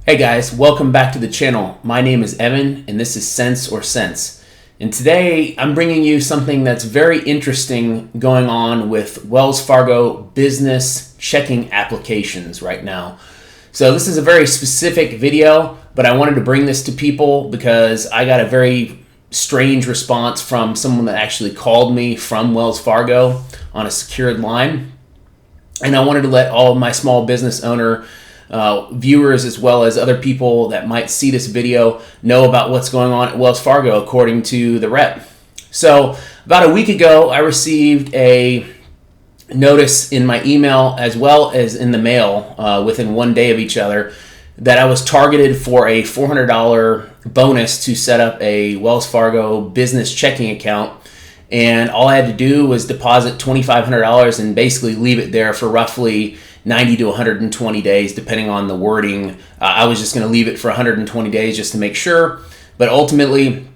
Hey guys, welcome back to the channel. My name is Evan and this is Sense or Sense. And today I'm bringing you something that's very interesting going on with Wells Fargo business checking applications right now. So this is a very specific video, but I wanted to bring this to people because I got a very strange response from someone that actually called me from Wells Fargo on a secured line. And I wanted to let all of my small business owner viewers as well as other people that might see this video know about what's going on at Wells Fargo according to the rep. So about a week ago, I received a notice in my email as well as in the mail within one day of each other that I was targeted for a $400 bonus to set up a Wells Fargo business checking account. And all I had to do was deposit $2,500 and basically leave it there for roughly 90 to 120 days, depending on the wording. I was just going to leave it for 120 days just to make sure. But ultimately,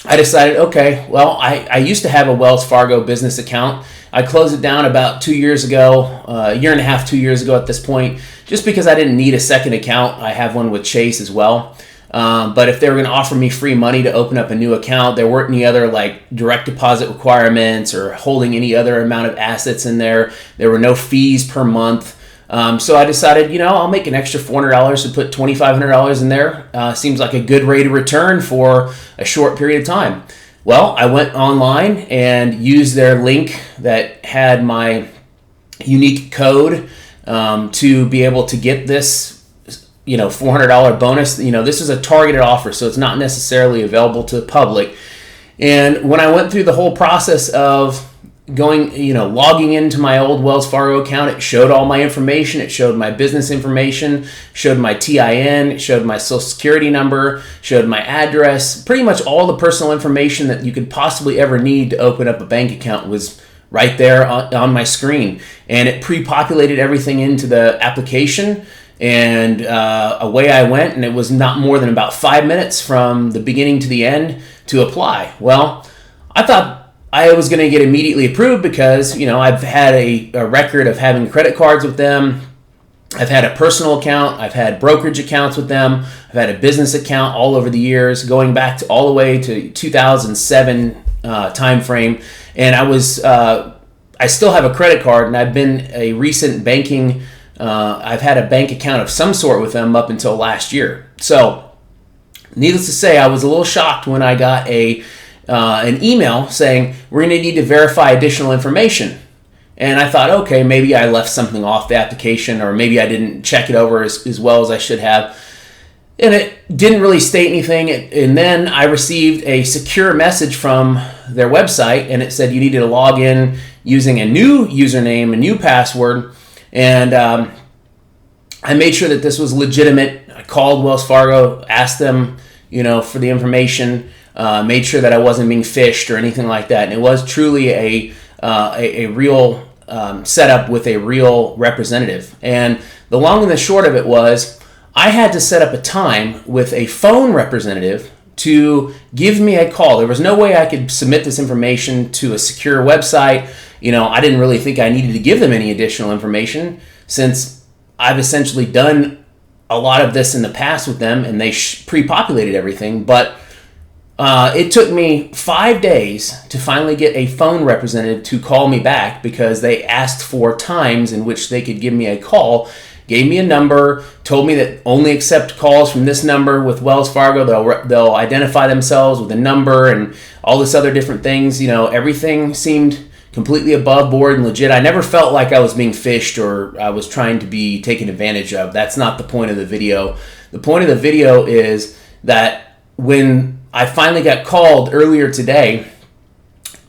I decided, okay, well, I used to have a Wells Fargo business account. I closed it down about 2 years ago, a year and a half, 2 years ago at this point, just because I didn't need a second account. I have one with Chase as well. But if they were going to offer me free money to open up a new account, there weren't any other like direct deposit requirements or holding any other amount of assets in there. There were no fees per month. So I decided, I'll make an extra $400 to put $2,500 in there. Seems like a good rate of return for a short period of time. Well, I went online and used their link that had my unique code to be able to get this $400 bonus. This is a targeted offer, so it's not necessarily available to the public. And when I went through the whole process of logging into my old Wells Fargo account, it showed all my information. It showed my business information, showed my TIN, it showed my social security number, showed my address. Pretty much all the personal information that you could possibly ever need to open up a bank account was right there on my screen. And it pre-populated everything into the application. And away I went, and it was not more than about 5 minutes from the beginning to the end to apply. Well, I thought I was going to get immediately approved because, I've had a record of having credit cards with them. I've had a personal account. I've had brokerage accounts with them. I've had a business account all over the years, going back to all the way to 2007 time frame. And I still have a credit card, and I've been a recent banking I've had a bank account of some sort with them up until last year. So, needless to say, I was a little shocked when I got an email saying, we're going to need to verify additional information. And I thought, okay, maybe I left something off the application, or maybe I didn't check it over as well as I should have. And it didn't really state anything. And then I received a secure message from their website, and it said you needed to log in using a new username, a new password. And I made sure that this was legitimate. I called Wells Fargo, asked them, for the information, made sure that I wasn't being phished or anything like that. And it was truly a real setup with a real representative. And the long and the short of it was, I had to set up a time with a phone representative to give me a call. There was no way I could submit this information to a secure website. I didn't really think I needed to give them any additional information since I've essentially done a lot of this in the past with them, and they pre-populated everything. But it took me 5 days to finally get a phone representative to call me back because they asked for times in which they could give me a call, gave me a number, told me that only accept calls from this number with Wells Fargo. They'll identify themselves with a number and all this other different things. Everything seemed completely above board and legit. I never felt like I was being phished or I was trying to be taken advantage of. That's not the point of the video. The point of the video is that when I finally got called earlier today,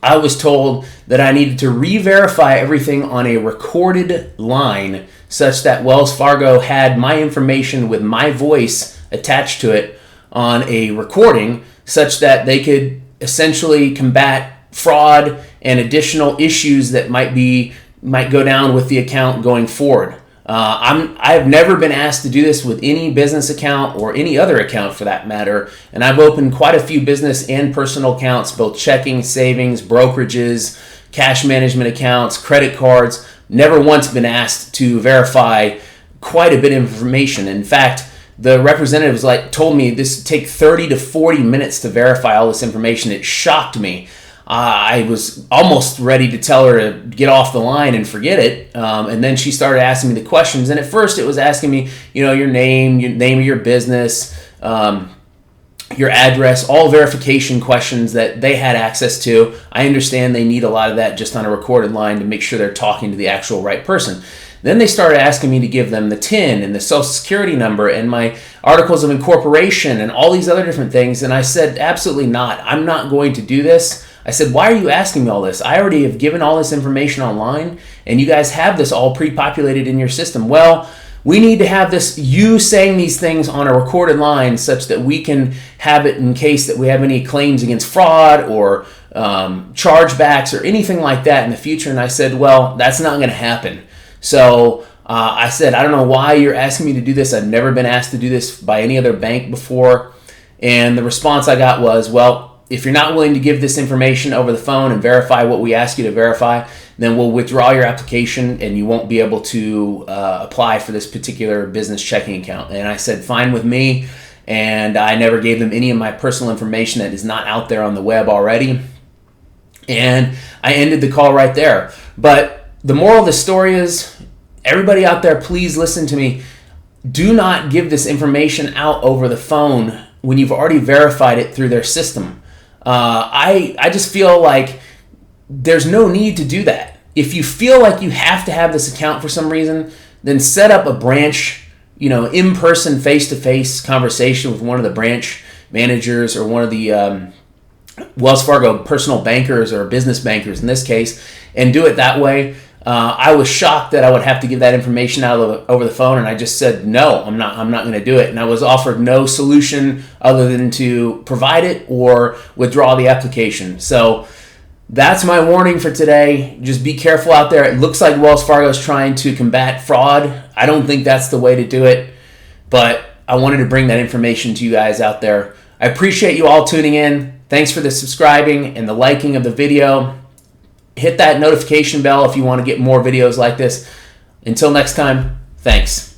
I was told that I needed to re-verify everything on a recorded line such that Wells Fargo had my information with my voice attached to it on a recording such that they could essentially combat fraud and additional issues that might go down with the account going forward. I've never been asked to do this with any business account or any other account for that matter, and I've opened quite a few business and personal accounts, both checking, savings, brokerages, cash management accounts, credit cards. Never once been asked to verify quite a bit of information. In fact, the representatives told me this would take 30 to 40 minutes to verify all this information. It shocked me. I was almost ready to tell her to get off the line and forget it. And then she started asking me the questions. And at first it was asking me, your name of your business, your address, all verification questions that they had access to. I understand they need a lot of that just on a recorded line to make sure they're talking to the actual right person. Then they started asking me to give them the TIN and the social security number and my articles of incorporation and all these other different things. And I said, absolutely not. I'm not going to do this. I said, why are you asking me all this? I already have given all this information online and you guys have this all pre-populated in your system. Well, we need to have this, you saying these things on a recorded line such that we can have it in case that we have any claims against fraud or chargebacks or anything like that in the future. And I said, well, that's not going to happen. So I said, I don't know why you're asking me to do this. I've never been asked to do this by any other bank before. And the response I got was, well, if you're not willing to give this information over the phone and verify what we ask you to verify, then we'll withdraw your application and you won't be able to apply for this particular business checking account. And I said, fine with me. And I never gave them any of my personal information that is not out there on the web already. And I ended the call right there. But the moral of the story is, everybody out there, please listen to me. Do not give this information out over the phone when you've already verified it through their system. I just feel like there's no need to do that. If you feel like you have to have this account for some reason, then set up a branch, in-person, face-to-face conversation with one of the branch managers or one of the Wells Fargo personal bankers or business bankers in this case, and do it that way. I was shocked that I would have to give that information out over the phone, and I just said, no, I'm not going to do it. And I was offered no solution other than to provide it or withdraw the application. So that's my warning for today. Just be careful out there. It looks like Wells Fargo is trying to combat fraud. I don't think that's the way to do it, but I wanted to bring that information to you guys out there. I appreciate you all tuning in. Thanks for the subscribing and the liking of the video. Hit that notification bell if you want to get more videos like this. Until next time, thanks.